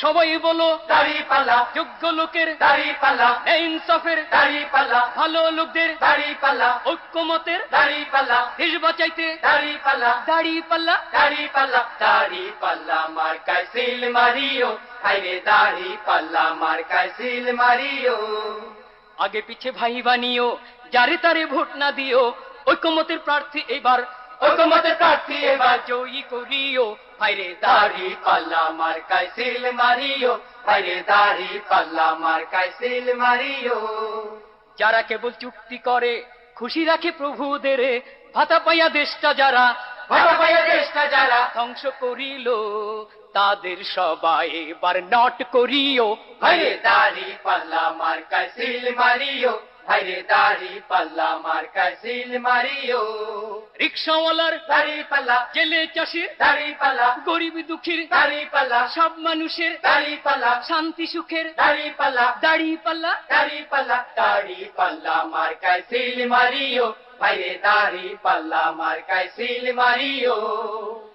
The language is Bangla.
সবাই বলো দাড়ি পাল্লা, যোগ্য লোকের দাড়ি পাল্লা, ইনসাফের দাড়ি পাল্লা, ভালো লোকদের দাড়ি পাল্লা, ঐক্যমতের দাড়ি পাল্লা, দেশ বাঁচাইতে দাড়ি পাল্লা, দাড়ি পাল্লা। দাড়ি পাল্লা, দাড়ি পাল্লা মার্কায় সিল মারিও, হাইরে দাড়ি পাল্লা মার্কায় সিল মারিও। আগে পিছে ভাই বানিও, যারে তারে ভোট না দিও, ঐক্যমতের প্রার্থী এবার ঐকমত্যের প্রার্থী এবার জয়ী করিও, ভাইরে দাড়ি পাল্লা মার্কায় সিল মারিও, হাইরে দাড়ি পাল্লা মার্কায় সিল মারিও। যারা কেবল চুক্তি করে খুশি রাখে প্রভুদের, ভাতা পাইয়া দেশটা যারা ভাতা পাইয়া দেশটা যারা ধ্বংস করিল, তাদের সবাই এবার নট করিও, হাইরে দাড়ি পাল্লা মার্কায় সিল মারিও, হাইরে দাড়ি পাল্লা মার্কায় সিল মারিও। রিক্সাওয়ালার দাড়ি পাল্লা, জেলে চাষির দাড়ি পাল্লা, গরিব দুঃখীর দাড়ি পাল্লা, সব মানুষের দাড়ি পাল্লা, শান্তি সুখের দাড়ি পাল্লা, দাড়ি পাল্লা। দাড়ি পাল্লা, দাড়ি পাল্লা মার্কায় সিল মারিও, হাইরে দাড়ি পাল্লা মার্কায় সিল মারিও।